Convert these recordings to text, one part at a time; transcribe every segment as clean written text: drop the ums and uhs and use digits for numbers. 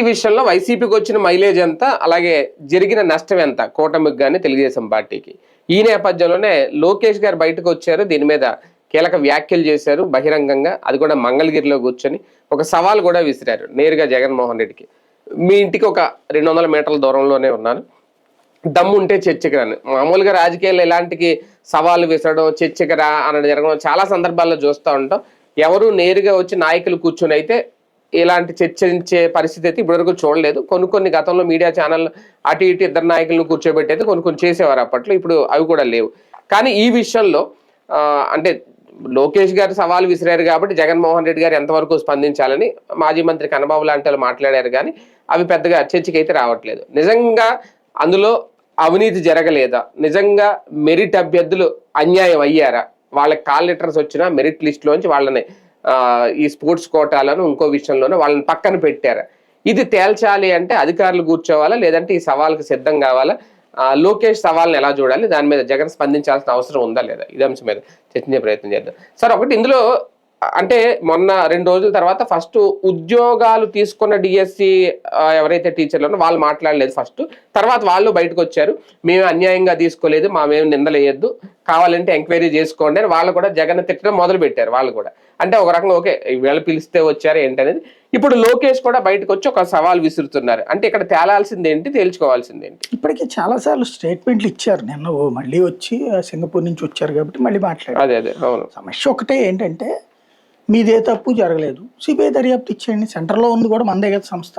ఈ విషయంలో వైసీపీకి వచ్చిన మైలేజ్ ఎంత, అలాగే జరిగిన నష్టం ఎంత కూటమికి కానీ తెలుగుదేశం పార్టీకి? ఈ నేపథ్యంలోనే లోకేష్ గారు బయటకు వచ్చారు, దీని మీద కీలక వ్యాఖ్యలు చేశారు బహిరంగంగా. అది కూడా మంగళగిరిలో కూర్చొని ఒక సవాల్ కూడా విసిరారు నేరుగా జగన్మోహన్ రెడ్డికి. మీ ఇంటికి ఒక 200 మీటర్ల దూరంలోనే ఉన్నాను, దమ్ము ఉంటే చర్చకి రాను. మామూలుగా రాజకీయాల్లో ఇలాంటికి సవాళ్ళు విసరడం, చర్చకి రా అనడం జరగడం చాలా సందర్భాల్లో చూస్తూ ఉంటాం. ఎవరు నేరుగా వచ్చి నాయకులు కూర్చొని అయితే ఇలాంటి చర్చించే పరిస్థితి అయితే ఇప్పటివరకు చూడలేదు. కొన్ని గతంలో మీడియా ఛానల్ అటు ఇటు ఇద్దరు నాయకులను కూర్చోబెట్టి అయితే కొన్ని చేసేవారు అప్పట్లో, ఇప్పుడు అవి కూడా లేవు. కానీ ఈ విషయంలో అంటే లోకేష్ గారు సవాల్ విసిరారు కాబట్టి జగన్మోహన్ రెడ్డి గారు ఎంతవరకు స్పందించాలని మాజీ మంత్రి కన్నబాబు లాంటి వాళ్ళు మాట్లాడారు, కానీ అవి పెద్దగా చర్చకి అయితే రావట్లేదు. నిజంగా అందులో అవినీతి జరగలేదా, నిజంగా మెరిట్ అభ్యర్థులు అన్యాయం అయ్యారా, వాళ్ళకి కాల్ లెటర్స్ వచ్చినా మెరిట్ లిస్ట్లోంచి వాళ్ళని ఈ స్పోర్ట్స్ కోటాలను ఇంకో విషయంలోనే వాళ్ళని పక్కన పెట్టారా, ఇది తేల్చాలి అంటే అధికారులు కూర్చోవాలా, లేదంటే ఈ సవాల్కి సిద్ధం కావాలా, లోకేష్ సవాల్ని ఎలా చూడాలి, దాని మీద జగన్ స్పందించాల్సిన అవసరం ఉందా లేదా, ఇదే అంశం మీద చర్చించే ప్రయత్నం చేద్దాం. సార్, ఒకటి ఇందులో అంటే మొన్న 2 రోజుల తర్వాత ఫస్ట్ ఉద్యోగాలు తీసుకున్న డిఎస్సి ఎవరైతే టీచర్లు వాళ్ళు మాట్లాడలేదు ఫస్ట్, తర్వాత వాళ్ళు బయటకు వచ్చారు, మేము అన్యాయంగా తీసుకోలేదు, మేము నిందలేయద్దు, కావాలంటే ఎంక్వైరీ చేసుకోండి అని వాళ్ళు కూడా జగన్ తిట్టడం మొదలు పెట్టారు. వాళ్ళు కూడా అంటే ఒక రకంగా ఓకే వీళ్ళు పిలిస్తే వచ్చారు ఏంటనేది. ఇప్పుడు లోకేష్ కూడా బయటకు వచ్చి ఒక సవాల్ విసురుతున్నారు. అంటే ఇక్కడ తేలాల్సింది ఏంటి, తేల్చుకోవాల్సింది ఏంటి? ఇప్పటికీ చాలా సార్లు స్టేట్మెంట్లు ఇచ్చారు. నిన్న మళ్ళీ వచ్చి సింగపూర్ నుంచి వచ్చారు కాబట్టి మళ్ళీ మాట్లాడారు. అదే అవును. సమస్య ఒకటే ఏంటంటే, మీదే తప్పు జరగలేదు, సిబిఐ దర్యాప్తు ఇచ్చేయండి. సెంటర్లో ఉంది కూడా మనదే కదా సంస్థ.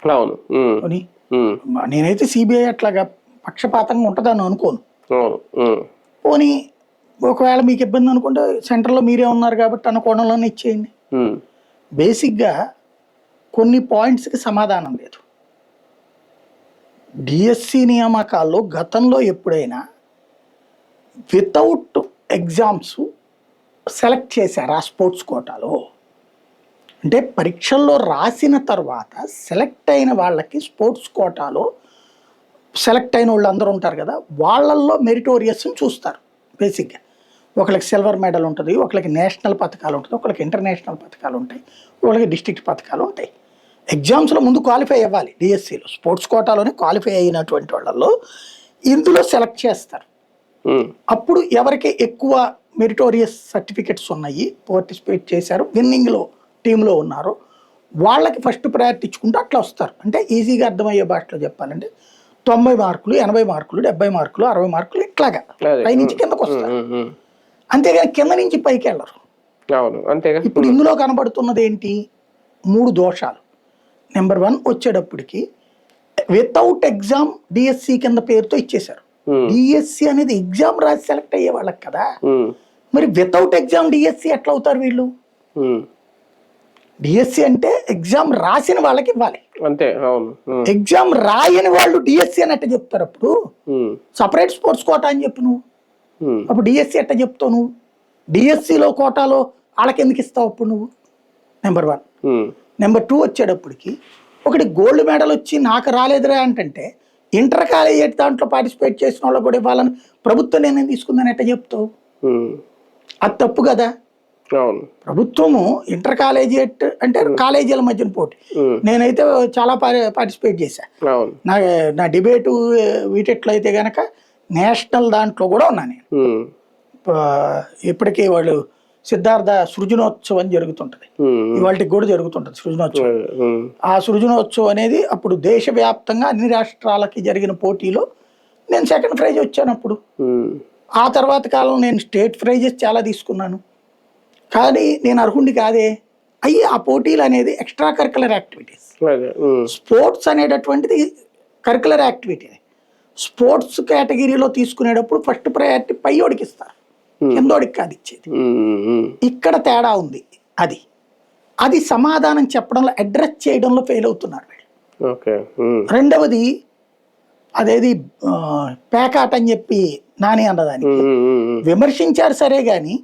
అవును. నేనైతే సిబిఐ అట్లాగా పక్షపాతంగా ఉంటుందని అనుకోను. పోనీ ఒకవేళ మీకు ఇబ్బంది అనుకుంటే సెంటర్లో మీరే ఉన్నారు కాబట్టి అన్న కోణంలోనే ఇచ్చేయండి. బేసిక్గా కొన్ని పాయింట్స్కి సమాధానం లేదు. డిఎస్సి నియామకాల్లో గతంలో ఎప్పుడైనా వితౌట్ ఎగ్జామ్స్ సెలెక్ట్ చేశారు ఆ స్పోర్ట్స్ కోటాలో? అంటే పరీక్షల్లో రాసిన తర్వాత సెలెక్ట్ అయిన వాళ్ళకి స్పోర్ట్స్ కోటాలో సెలెక్ట్ అయిన వాళ్ళు అందరూ ఉంటారు కదా, వాళ్ళల్లో మెరిటోరియస్ని చూస్తారు. బేసిక్గా ఒకళ్ళకి సిల్వర్ మెడల్ ఉంటుంది, ఒకళ్ళకి నేషనల్ పథకాలు ఉంటుంది, ఒకళ్ళకి ఇంటర్నేషనల్ పథకాలు ఉంటాయి, ఒకళ్ళకి డిస్ట్రిక్ట్ పథకాలు ఉంటాయి. ఎగ్జామ్స్లో ముందు క్వాలిఫై అవ్వాలి. డిఎస్సిలో స్పోర్ట్స్ కోటాలోనే క్వాలిఫై అయినటువంటి వాళ్ళల్లో ఇందులో సెలెక్ట్ చేస్తారు. అప్పుడు ఎవరికి ఎక్కువ మెరిటోరియస్ సర్టిఫికెట్స్ ఉన్నాయి, పార్టిసిపేట్ చేశారు, విన్నింగ్లో టీంలో ఉన్నారు, వాళ్ళకి ఫస్ట్ ప్రయారిటీ ఇచ్చుకుంటూ అట్లా వస్తారు. అంటే ఈజీగా అర్థమయ్యే భాషలో చెప్పాలంటే 90 మార్కులు, 80 మార్కులు, 70 మార్కులు, 60 మార్కులు ఇట్లాగా పై నుంచి కిందకు వస్తారు. అంతేగాని కింద నుంచి పైకి వెళ్ళరు. ఇప్పుడు ఇందులో కనబడుతున్నది ఏంటి? 3 దోషాలు. నెంబర్ 1 వచ్చేటప్పటికి వితౌట్ ఎగ్జామ్ డిఎస్సి కింద పేరుతో ఇచ్చేశారు. డిఎస్సి అనేది ఎగ్జామ్ రాసి సెలెక్ట్ అయ్యే వాళ్ళకి కదా, మరి వితౌట్ ఎగ్జామ్ డిఎస్సి ఎట్లా అవుతారు వీళ్ళు? డిఎస్సి అంటే ఎగ్జామ్ రాసిన వాళ్ళకి ఇవ్వాలి, ఎగ్జామ్ రాయని వాళ్ళు డిఎస్సి అని ఎట్ట చెప్తారు? అప్పుడు సపరేట్ స్పోర్ట్స్ కోటా అని చెప్పు నువ్వు, అప్పుడు డిఎస్సి ఎట్ట చెప్తావు నువ్వు? డిఎస్సిలో కోటాలో వాళ్ళకి ఎందుకు ఇస్తావు అప్పుడు నువ్వు? నెంబర్ 1. నెంబర్ 2 వచ్చేటప్పటికి ఒకటి గోల్డ్ మెడల్ వచ్చి నాకు రాలేదురా అంటే ఇంటర్ కాలేజీ దాంట్లో పార్టిసిపేట్ చేసిన వాళ్ళకి కూడా ఇవ్వాలని ప్రభుత్వం నిర్ణయం తీసుకుందని ఎట్ట చెప్తావు? అది తప్పు కదా. ప్రభుత్వము ఇంటర్ కాలేజియేట్ అంటే కాలేజీల మధ్యన పోటీ. నేనైతే చాలా పార్టిసిపేట్ చేశా. నా డిబేటు వీటిట్లో అయితే గనక నేషనల్ దాంట్లో కూడా ఉన్నా నేను. ఇప్పటికీ వాళ్ళు సిద్ధార్థ సృజనోత్సవం జరుగుతుంటది, ఇవాళకి కూడా జరుగుతుంటది సృజనోత్సవం. ఆ సృజనోత్సవం అనేది అప్పుడు దేశవ్యాప్తంగా అన్ని రాష్ట్రాలకి జరిగిన పోటీలో నేను సెకండ్ ప్రైజ్ వచ్చాను అప్పుడు. ఆ తర్వాత కాలం నేను స్టేట్ ప్రైజెస్ చాలా తీసుకున్నాను, కానీ నేను అర్హుండి కాదే. అయ్యి ఆ పోటీలు అనేది ఎక్స్ట్రా కరికులర్ యాక్టివిటీస్. స్పోర్ట్స్ అనేటటువంటిది కరికులర్ యాక్టివిటీ. స్పోర్ట్స్ కేటగిరీలో తీసుకునేటప్పుడు ఫస్ట్ ప్రయారిటీ పైయోడికి ఇస్తారు, కిందోడికి కాదు ఇచ్చేది. ఇక్కడ తేడా ఉంది. అది సమాధానం చెప్పడంలో, అడ్రస్ చేయడంలో ఫెయిల్ అవుతున్నారు వీళ్ళు. రెండవది అదేది పేకాట అని చెప్పి నాని అన్నదానికి విమర్శించారు సరే గాని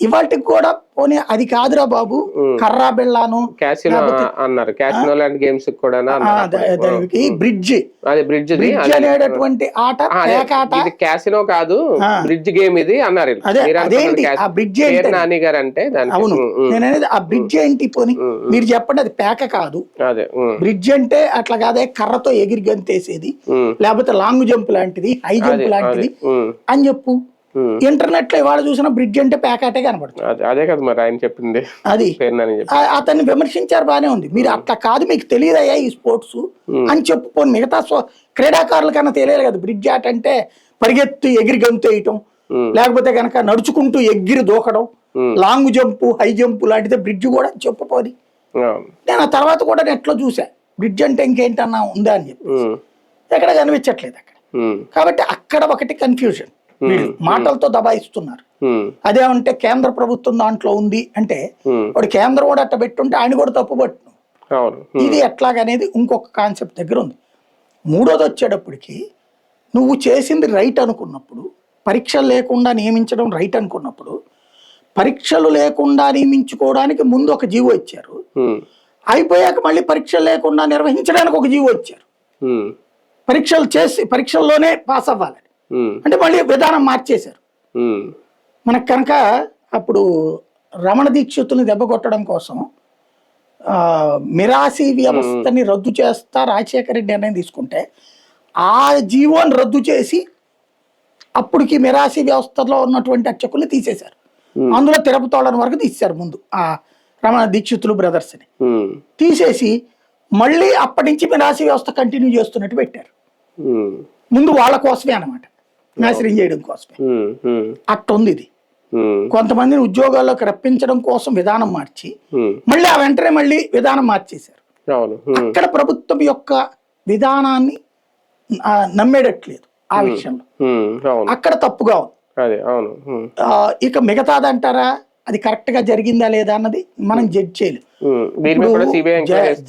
ఇవాటికి కూడా పోనీ అది కాదురా బాబు కర్రా బిళ్ళాను క్యాసినో అన్నారు, క్యాసినో లాంటి గేమ్స్ కూడా దానికి బ్రిడ్జ్ అదే బ్రిడ్జ్ అనేటటువంటి ఆట పేకాట, ఇది క్యాసినో కాదు బ్రిడ్జ్ గేమ్ ఇది అన్నారు. అదేంటి ఆ బ్రిడ్జ్ ఏంటి నాని గారు అంటే అవును నేననేది ఆ బ్రిడ్జ్ ఏంటి పోనీ మీరు చెప్పండి. అది పేక కాదు, అదే బ్రిడ్జ్ అంటే అట్లా కాదే కర్రతో ఎగిరి గంతేసేది, లేకపోతే లాంగ్ జంప్ లాంటిది, హై జంప్ లాంటిది అని చెప్పు. ఇంటర్నెట్ లో ఇవాళ చూసిన బ్రిడ్జ్ అంటే ప్యాకాటే కనబడుతుంది. అదే కదా మరి ఆయన చెప్పింది, అది అతన్ని విమర్శించారు బానే ఉంది. మీరు అట్లా కాదు మీకు తెలియదయ్యా ఈ స్పోర్ట్స్ అని చెప్పుకోండి. మిగతా క్రీడాకారుల కన్నా తెలియదు కదా బ్రిడ్జ్ ఆట అంటే పరిగెత్తి ఎగిరి గంతేయటం, లేకపోతే కనుక నడుచుకుంటూ ఎగిరి దూకడం, లాంగ్ జంప్ హై జంప్ లాంటిది బ్రిడ్జ్ కూడా చెప్పుకోని. నేను ఆ తర్వాత కూడా నెట్ లో చూసా బ్రిడ్జ్ అంటే ఇంకేంటన్నా ఉందా అని చెప్పి, ఎక్కడ కనిపించట్లేదు అక్కడ. కాబట్టి అక్కడ ఒకటి కన్ఫ్యూజన్, వీళ్ళు మాటలతో దబాయిస్తున్నారు. అదేమంటే కేంద్ర ప్రభుత్వం దాంట్లో ఉంది అంటే వాడు కేంద్రం కూడా అట్ట పెట్టుంటే ఆయన కూడా తప్పు పట్టు. ఇది ఎట్లాగనేది ఇంకొక కాన్సెప్ట్ దగ్గర ఉంది. మూడోది వచ్చేటప్పటికి నువ్వు చేసింది రైట్ అనుకున్నప్పుడు, పరీక్షలు లేకుండా నియమించడం రైట్ అనుకున్నప్పుడు, పరీక్షలు లేకుండా నియమించుకోవడానికి ముందు ఒక జీవో ఇచ్చారు, అయిపోయాక మళ్ళీ పరీక్షలు లేకుండా నిర్వహించడానికి ఒక జీవో ఇచ్చారు. పరీక్షలు చేసి పరీక్షల్లోనే పాస్ అవ్వాలని అంటే మళ్ళీ విధానం మార్చేశారు. మనకు కనుక అప్పుడు రమణ దీక్షితుల్ని దెబ్బ కొట్టడం కోసం మిరాసి వ్యవస్థని రద్దు చేస్తా రాజశేఖర రెడ్డి అనేది తీసుకుంటే ఆ జీవోని రద్దు చేసి అప్పటికి మిరాసి వ్యవస్థలో ఉన్నటువంటి అర్చకుల్ని తీసేశారు. అందులో తిరుపతోళ్ళని వరకు తీసేశారు ముందు ఆ రమణ దీక్షితులు బ్రదర్స్ ని తీసేసి మళ్ళీ అప్పటి నుంచి మిరాసి వ్యవస్థ కంటిన్యూ చేస్తున్నట్టు పెట్టారు. ముందు వాళ్ళ కోసమే అన్నమాట, నాశనం చేయడం కోసమే. అట్టుంది ఇది. కొంతమందిని ఉద్యోగాల్లోకి రప్పించడం కోసం విధానం మార్చి మళ్ళీ ఆ వెంటనే మళ్ళీ విధానం మార్చేశారు. అక్కడ ప్రభుత్వం యొక్క విధానాన్ని నమ్మేటట్లేదు ఆ విషయంలో, అక్కడ తప్పుగా ఉంది. ఇక మిగతాదంటారా అది కరెక్ట్ గా జరిగిందా లేదా అన్నది మనం జడ్జ్ చేయలేం.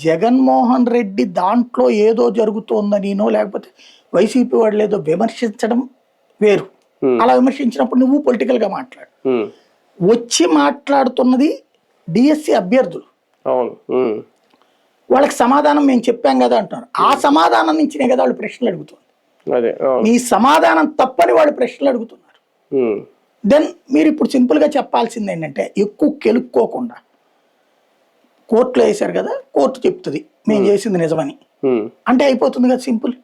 జగన్మోహన్ రెడ్డి దాంట్లో ఏదో జరుగుతోందనినో లేకపోతే వైసీపీ వాళ్ళు ఏదో విమర్శించడం వేరు. అలా విమర్శించినప్పుడు నువ్వు పొలిటికల్ గా మాట్లాడు. వచ్చి మాట్లాడుతున్నది డిఎస్సి అభ్యర్థులు, వాళ్ళకి సమాధానం మేము చెప్పాం కదా అంటున్నారు. ఆ సమాధానం నుంచినే కదా వాళ్ళు ప్రశ్నలు అడుగుతున్నారు. మీ సమాధానం తప్పని వాళ్ళు ప్రశ్నలు అడుగుతున్నారు. దెన్ మీరు ఇప్పుడు సింపుల్ గా చెప్పాల్సింది ఏంటంటే ఎక్కువ కెలుక్కోకుండా కోర్టులో వేశారు కదా, కోర్టు చెప్తుంది మేము చేసింది నిజమని అంటే అయిపోతుంది కదా, సింపుల్.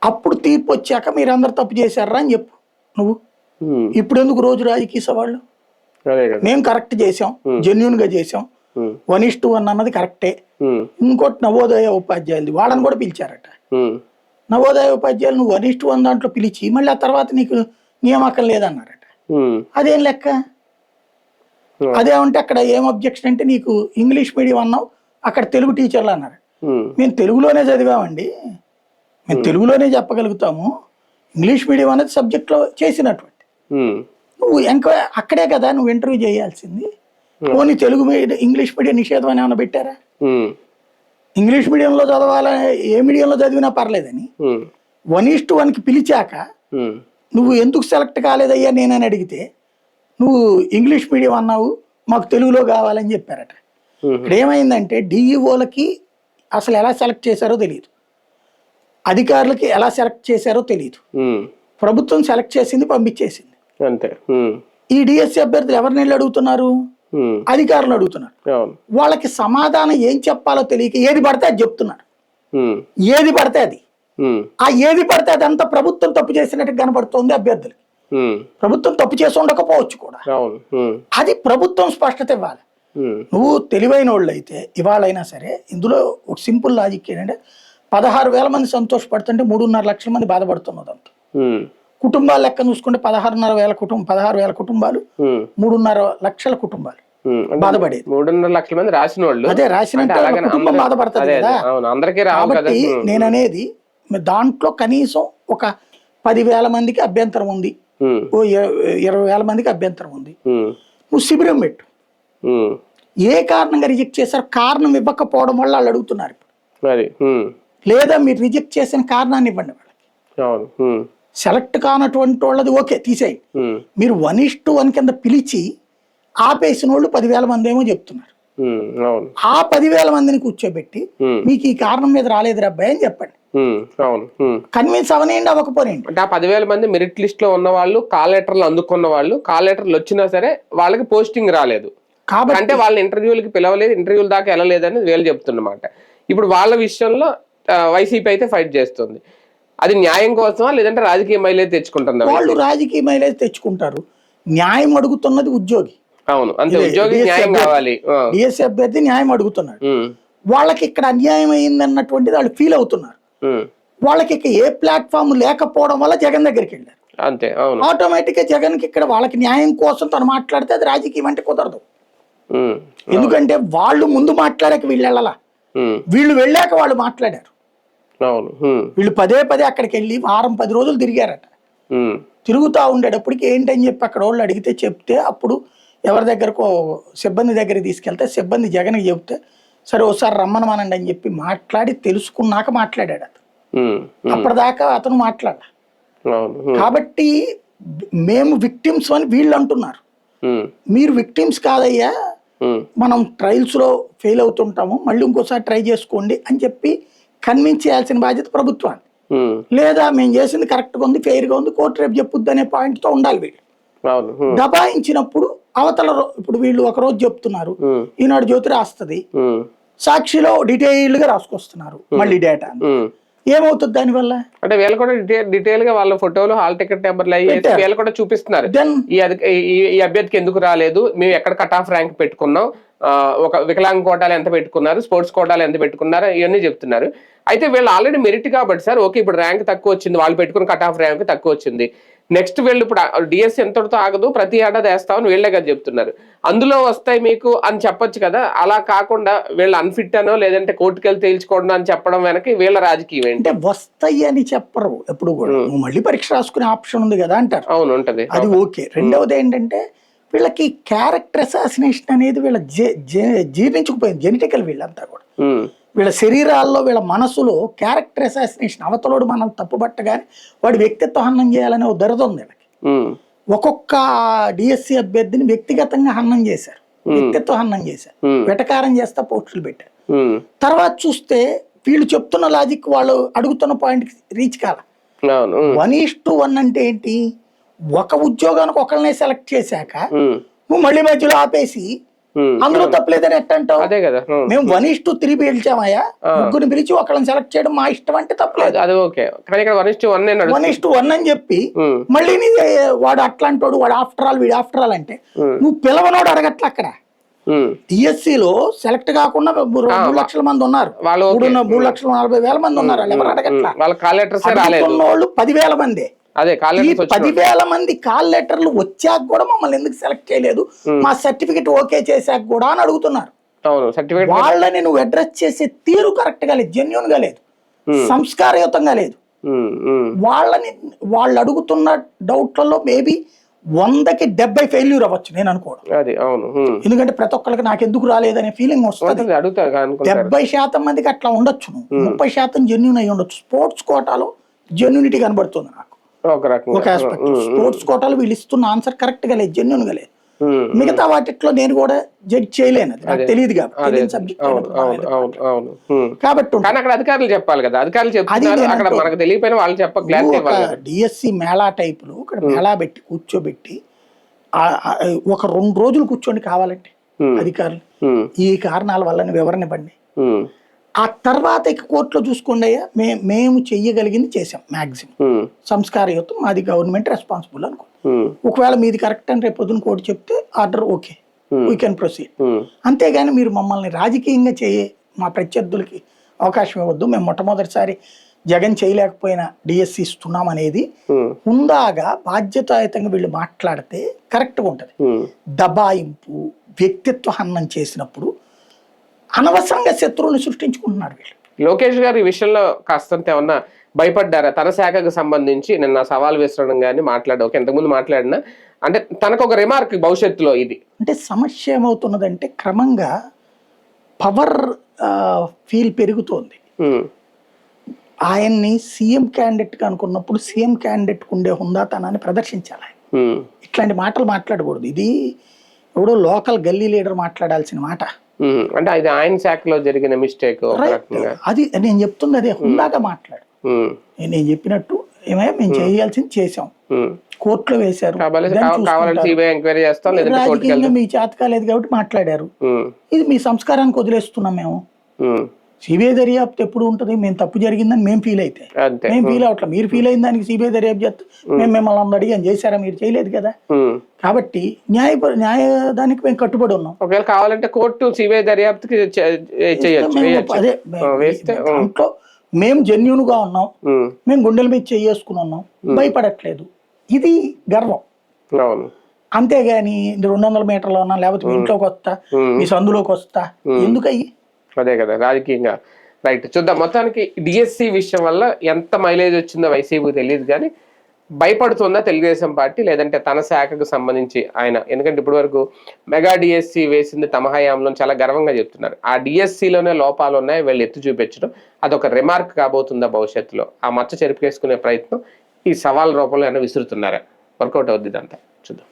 అప్పుడు తీర్పు వచ్చాక మీరు అందరు తప్పు చేశారా అని చెప్పు నువ్వు. ఇప్పుడు ఎందుకు రోజు రాజకీయ సవాళ్ళు? మేము కరెక్ట్ చేసాం, జెన్యున్ గా చేసాం, 1:1 అన్నది కరెక్టే. ఇంకోటి నవోదయ ఉపాధ్యాయులు వాళ్ళని కూడా పిలిచారట. నవోదయ ఉపాధ్యాయులు నువ్వు 1:1 దాంట్లో పిలిచి మళ్ళీ ఆ తర్వాత నీకు నియామకం లేదన్నారట. అదేం లెక్క? అదేమంటే అక్కడ ఏం అబ్జెక్షన్ అంటే నీకు ఇంగ్లీష్ మీడియం అన్నావు, అక్కడ తెలుగు టీచర్లు అన్నారు. మేము తెలుగులోనే చదివామండి, మేము తెలుగులోనే చెప్పగలుగుతాము, ఇంగ్లీష్ మీడియం అనేది సబ్జెక్ట్ లో చేసినటువంటి నువ్వు అక్కడే కదా నువ్వు ఇంటర్వ్యూ చేయాల్సింది. పోనీ తెలుగు మీడియం ఇంగ్లీష్ మీడియం నిషేధం అని ఏమైనా పెట్టారా? ఇంగ్లీష్ మీడియంలో చదవాలని ఏ మీడియంలో చదివినా పర్లేదని 1:1కి పిలిచాక నువ్వు ఎందుకు సెలెక్ట్ కాలేదయ్యా నేనని అడిగితే నువ్వు ఇంగ్లీష్ మీడియం అన్నావు, మాకు తెలుగులో కావాలని చెప్పారట. ఇక్కడ ఏమైందంటే డిఈఓలకి అసలు ఎలా సెలెక్ట్ చేశారో తెలియదు, అధికారులకి ఎలా సెలెక్ట్ చేశారో తెలియదు. ప్రభుత్వం సెలెక్ట్ చేసింది పంపించేసింది అంతే. ఈ డిఎస్సి అభ్యర్థులు ఎవరిని వెళ్ళి అడుగుతున్నారు? అధికారులు అడుగుతున్నారు. వాళ్ళకి సమాధానం ఏం చెప్పాలో తెలియక ఏది పడితే అది చెప్తున్నారు. ఏది పడితే అది, ఆ ఏది పడితే అదంతా ప్రభుత్వం తప్పు చేసినట్టు కనబడుతుంది అభ్యర్థులకి. ప్రభుత్వం తప్పు చేసి ఉండకపోవచ్చు కూడా, అది ప్రభుత్వం స్పష్టత ఇవ్వాలి. నువ్వు తెలివైన వాళ్ళు అయితే ఇవాళైనా సరే ఇందులో ఒక సింపుల్ లాజిక్ ఏంటంటే 16,000 మంది సంతోషపడుతుంటే 3.5 లక్షల మంది బాధపడుతున్నది అంత. కుటుంబాల లెక్క చూసుకుంటే 16,000 కుటుంబాలు 3.5 లక్షల కుటుంబాలు బాధపడేది. 3.5 లక్షల మంది రాసిన వాళ్ళు, అదే రాసిన కుటుంబం బాధపడుతుంది కదా. కాబట్టి నేననేది దాంట్లో కనీసం ఒక 10,000 మందికి అభ్యంతరం ఉంది, ఓ 20,000 మందికి అభ్యంతరం ఉంది. నువ్వు శిబిరం పెట్టు, ఏ కారణంగా రిజెక్ట్ చేశారు కారణం ఇవ్వకపోవడం వల్ల వాళ్ళు అడుగుతున్నారు. లేదా మీరు రిజెక్ట్ చేసిన కారణాన్ని ఇవ్వండి వాళ్ళకి. సెలెక్ట్ కానటువంటి వాళ్ళది ఓకే తీసేయండి, మీరు 1:1 కింద పిలిచి ఆపేసిన వాళ్ళు 10,000 మంది ఏమో చెప్తున్నారు. అవును. ఆ 10,000 మందిని కూర్చోబెట్టి మీకు ఈ కారణం మీద రాలేదు అబ్బాయి అని చెప్పండి. అవును. కన్విన్స్ అవనేయండి, అవ్వకపోనేయండి. అంటే ఆ 10,000 మంది మెరిట్ లిస్ట్ లో ఉన్న వాళ్ళు, కాల్ లెటర్లు అందుకున్న వాళ్ళు, కాల్ లెటర్లు వచ్చినా సరే వాళ్ళకి పోస్టింగ్ రాలేదు కాబట్టి అంటే వాళ్ళని ఇంటర్వ్యూలకి పిలవలేదు, ఇంటర్వ్యూల దాకా వెళ్ళలేదని వీళ్ళు చెప్తున్నమాట. ఇప్పుడు వాళ్ళ విషయంలో వైసీపీ అయితే ఫైట్ చేస్తుంది. అది న్యాయం కోసమా లేదంటే రాజకీయ మైలేజ్ తెచ్చుకుంటుందా? వాళ్ళు రాజకీయ మైలేజ్ తెచ్చుకుంటారు. న్యాయం అడుగుతున్నది ఉద్యోగి. అవును, అంతే. ఉద్యోగి న్యాయం కావాలి. డిఎస్సీ అభ్యర్థి న్యాయం అడుగుతున్నాడు. వాళ్ళకి ఇక్కడ అన్యాయం అయింది అన్నటువంటిది వాళ్ళు ఫీల్ అవుతున్నారు. వాళ్ళకి ఇక ఏ ప్లాట్ఫామ్ లేకపోవడం వల్ల జగన్ దగ్గరికి వెళ్ళారు. అంతే. అవును. ఆటోమేటిక్ గా జగన్ కి ఇక్కడ వాళ్ళకి న్యాయం కోసం తను మాట్లాడితే అది రాజకీయం అంటే కుదరదు. ఎందుకంటే వాళ్ళు ముందు మాట్లాడాక వీళ్ళు వెళ్ళాలా, వీళ్ళు వెళ్ళాక వాళ్ళు మాట్లాడారు. అవును. వీళ్ళు పదే అక్కడికి వెళ్ళి వారం 10 రోజులు తిరిగారట. తిరుగుతూ ఉండేటప్పటికి ఏంటని చెప్పి అక్కడ వాళ్ళు అడిగితే చెప్తే అప్పుడు ఎవరి దగ్గరకో సిబ్బంది దగ్గరికి తీసుకెళ్తే సిబ్బంది జగన్కి చెప్తే సరే ఒకసారి రమ్మనమానండి అని చెప్పి మాట్లాడి తెలుసుకున్నాక మాట్లాడాడు అతను. అప్పటిదాకా అతను మాట్లాడ. కాబట్టి మేము విక్టిమ్స్ అని వీళ్ళు అంటున్నారు. మీరు విక్టిమ్స్ కాదయ్యా, మనం ట్రయల్స్ లో ఫెయిల్ అవుతుంటాము, మళ్ళీ ఇంకోసారి ట్రై చేసుకోండి అని చెప్పి కన్విన్స్ చేయాల్సిన బాధ్యత ప్రభుత్వాన్ని. లేదా మేము చేసింది కరెక్ట్ గా ఉంది, ఫెయిర్ గా ఉంది, కోర్టు రేపు చెప్పుద్ది అనే పాయింట్ తో ఉండాలి వీళ్ళు. దబాయించినప్పుడు అవతల ఇప్పుడు వీళ్ళు ఒక రోజు చెప్తున్నారు, ఈనాడు జ్యోతి రాస్తుంది, సాక్షిలో డీటెయిల్డ్ గా రాసుకొస్తున్నారు మళ్ళీ డేటా. ఏమవుతుంది దానివల్ల? అంటే వీళ్ళు కూడా డీటెయిల్ గా వాళ్ళ ఫోటోలు, హాల్ టికెట్ నెంబర్లు వీళ్ళు కూడా చూపిస్తున్నారు. ఈ అభ్యర్థికి ఎందుకు రాలేదు, మేము ఎక్కడ కట్ ఆఫ్ ర్యాంక్ పెట్టుకున్నాం, ఒక వికలాంగ కోటాలు ఎంత పెట్టుకున్నారు, స్పోర్ట్స్ కోటాలు ఎంత పెట్టుకున్నారు, ఇవన్నీ చెప్తున్నారు. అయితే వీళ్ళు ఆల్రెడీ మెరిట్ కాబట్టి సార్ ఓకే, ఇప్పుడు ర్యాంక్ తక్కువ వచ్చింది, వాళ్ళు పెట్టుకున్న కట్ ఆఫ్ ర్యాంక్ తక్కువ వచ్చింది, నెక్స్ట్ వీళ్ళు ఇప్పుడు డిఎస్సీ ఎంతటితో ఆగదు, ప్రతి ఏడాది వేస్తామని వీళ్ళే కదా చెప్తున్నారు, అందులో వస్తాయి మీకు అని చెప్పొచ్చు కదా. అలా కాకుండా వీళ్ళు అన్ఫిట్ అనో లేదంటే కోర్టుకెళ్ళి తేల్చుకోవడం అని చెప్పడం వెనక వీళ్ళ రాజకీయం ఏంటి? అంటే వస్తాయి అని చెప్పరు ఎప్పుడు కూడా, మళ్ళీ పరీక్ష రాసుకునే ఆప్షన్ ఉంది కదా అంటారు. అవును, ఉంటది, అది ఓకే. రెండవది ఏంటంటే వీళ్ళకి క్యారెక్టర్ అసాసినేషన్ అనేది వీళ్ళ జీర్ణించుకుపోయింది, జెనెటికల్. వీళ్ళంతా కూడా వీళ్ళ శరీరాల్లో వీళ్ళ మనసులో క్యారెక్టర్ అసాసినేషన్, అవతలోడు మనం తప్పుబట్టగానే వాడి వ్యక్తిత్వ హననం చేయాలనే ఒక దరద ఉంది వీళ్ళకి. ఒక్కొక్క డిఎస్సీ అభ్యర్థిని వ్యక్తిగతంగా హననం చేశారు, వ్యక్తిత్వ హననం చేశారు, వెటకారం చేస్తా పోస్టులు పెట్టారు. తర్వాత చూస్తే వీళ్ళు చెప్తున్న లాజిక్ వాళ్ళు అడుగుతున్న పాయింట్ రీచ్ కాల. 1:1 అంటే ఏంటి? ఒక ఉద్యోగానికి ఒకళ్ళనే సెలెక్ట్ చేశాక నువ్వు మళ్ళీ మధ్యలో ఆపేసి అందులో తప్పలేదని ఎట్టంటావు? అదే కదా, మేము 1:3 పిలిచామయ్యా, ముగ్గురిని పిలిచి ఒకళ్ళని సెలెక్ట్ చేయడం మా ఇష్టం అంటే తప్పలేదు. అది ఓకే. 1:1 అని చెప్పి మళ్ళీ వాడు అట్లాంటి వాడు ఆఫ్టర్ ఆల్, వీడు ఆఫ్టర్ ఆల్ అంటే నువ్వు పిలవనోడు అడగట్ల. అక్కడ టిఎస్సీలో సెలెక్ట్ కాకుండా 3 లక్షల మంది ఉన్నారు, 3,40,000 మంది ఉన్నారు, వాళ్ళు ఎవరు అడగట్లా. వాళ్ళు 10,000 మంది. ఈ 10,000 మంది కాల్ లెటర్లు వచ్చాక కూడా మమ్మల్ని ఎందుకు సెలెక్ట్ చేయలేదు, మా సర్టిఫికెట్ ఓకే చేశాక కూడా అని అడుగుతున్నారు. వాళ్ళని నువ్వు అడ్రస్ చేసే తీరు కరెక్ట్ గా లేదు, జెన్యూన్ గా లేదు, సంస్కారయుతంగా లేదు. వాళ్ళని వాళ్ళు అడుగుతున్న డౌట్లలో మేబీ 100కి 70 ఫెయిల్యూర్ అవ్వచ్చు నేను అనుకోవడం. ఎందుకంటే ప్రతి ఒక్కరికి నాకు ఎందుకు రాలేదనే ఫీలింగ్ వస్తుంది. 70% మందికి అట్లా ఉండొచ్చు, 30% జెన్యూన్ అయ్యి ఉండొచ్చు. స్పోర్ట్స్ కోటాలో జెన్యూనిటీ కనబడుతుంది నాకు ఒక ఆస్పెక్ట్. స్పోర్ట్స్ కోటాలో వీళ్ళు ఇస్తున్న ఆన్సర్ కరెక్ట్ గా లేదు, జెన్యూన్ గా లేదు. మిగతా వాటిలో నేను కూడా జడ్జ్ చేయలేను, అది నాకు తెలియదు కాబట్టి అధికారులు చెప్పాలి కదా, అధికారులు చెప్పాలి. డిఎస్సి మేళా టైపులో ఇక్కడ మేళా పెట్టి కూర్చోబెట్టి ఒక 2 రోజులు కూర్చోండి కావాలంటే అధికారులు, ఈ కారణాల వల్ల వివరణ ఇవ్వండి. ఆ తర్వాత ఇక కోర్టులో చూసుకోండి అయ్యా, మేము చెయ్యగలిగింది చేసాం మాక్సిమం, సంస్కారయుతం, మాది గవర్నమెంట్ రెస్పాన్సిబుల్ అనుకో. ఒకవేళ మీది కరెక్ట్ అని రేపు పొద్దున కోర్టు చెప్తే order okay, we can proceed. అంతేగాని మీరు మమ్మల్ని రాజకీయంగా మా ప్రత్యర్థులకి అవకాశం ఇవ్వద్దు, మేము మొట్టమొదటిసారి జగన్ చేయలేకపోయినా డిఎస్సి ఇస్తున్నాం అనేది హుందాగా బాధ్యతాయుతంగా వీళ్ళు మాట్లాడితే కరెక్ట్గా ఉంటుంది. దబాయింపు, వ్యక్తిత్వ హననం చేసినప్పుడు అనవసరంగా శత్రువుని సృష్టించుకుంటున్నారు వీళ్ళు. లోకేష్ గారు ఈ విషయంలో కాస్తంత ఏమన్నా భయపడ్డారా? తన శాఖకు సంబంధించి నిన్న సవాల్ విసరడం కానీ మాట్లాడ ఇంతకుముందు మాట్లాడినా అంటే తనకు ఒక రిమార్క్ భవిష్యత్తులో ఇది అంటే సమస్య ఏమవుతున్నదంటే క్రమంగా పవర్ ఫీల్ పెరుగుతోంది. ఆయన్ని సీఎం క్యాండిడేట్గా అనుకున్నప్పుడు సీఎం క్యాండిడేట్కి ఉండే హుందాతనాన్ని ప్రదర్శించాలి ఆయన. ఉమ్, ఇట్లాంటి మాటలు మాట్లాడకూడదు. ఇది ఎవడో లోకల్ గల్లీ లీడర్ మాట్లాడాల్సిన మాట. అంటే అది ఆయన శాఖలో జరిగిన మిస్టేక్ ఒక రైట్, రకంగా. అది నేను చెప్తుంది అదే, హుందాగా మాట్లాడు. ఉమ్, నేను చెప్పినట్టు ఏమయ్యా మేము చేయాల్సింది చేసాం, ఉమ్. కోర్టులో వేశారు, కావాలంటే దాన్ని కావాలంటే చూసుకుంటారు. సిబిఐ ఎంక్వైరీ చేస్తాం, లేదంటే కోర్టుకి రాజకీయంగా వెళ్తాం. మీ చేత కాలేదు కాబట్టి మాట్లాడారు. ఉమ్, ఇది మీ సంస్కారానికి వదిలేస్తున్నాం మేము. ఉమ్, సిబిఐ దర్యాప్తు ఎప్పుడు ఉంటుంది? మేము తప్పు జరిగిందని మేము ఫీల్ అయితే అంతే. మేము ఫీల్ అవట్లా. మీరు ఫీల్ అయిన దానికి సిబిఐ దర్యాప్తు చేస్తే మేము మిమ్మల్ని అందరూ అడిగాం, చేశారా? మీరు చేయలేదు కదా. ఉమ్. కాబట్టి న్యాయదానికి మేము కట్టుబడి ఉన్నాం. ఒకవేళ కావాలంటే కోర్టు సిబిఐ దర్యాప్తుకి చేయొచ్చు. మేము అదే వేస్తే దాంట్లో మేము జెన్యున్ గా ఉన్నాం, ఉమ్, మేము గుండెల మీద చేసుకుని ఉన్నాం, భయపడట్లేదు. ఇది గర్వం. అవును. అంతేగాని 200 మీటర్లో ఉన్నా, లేకపోతే మీ ఇంట్లోకి వస్తా, మీ సందులోకి వస్తా, ఎందుకయ్యి? అదే కదా రాజకీయంగా. రైట్, చూద్దాం. మొత్తానికి డిఎస్సి విషయం వల్ల ఎంత మైలేజ్ వచ్చిందో వైసీపీకి తెలియదు, కానీ భయపడుతుందా తెలుగుదేశం పార్టీ, లేదంటే తన శాఖకు సంబంధించి ఆయన? ఎందుకంటే ఇప్పటి వరకు మెగా డిఎస్సి వేసింది తమ హయాంలో చాలా గర్వంగా చెప్తున్నారు. ఆ డిఎస్సిలోనే లోపాలు ఉన్నాయి, వీళ్ళు ఎత్తు చూపించడం అదొక రిమార్క్ కాబోతుందా భవిష్యత్తులో? ఆ మచ్చ చెరిపేసుకునే ప్రయత్నం ఈ సవాల్ రూపంలో ఏమైనా విసురుతున్నారా? వర్కౌట్ అవుద్ది ఇదంతా, చూద్దాం.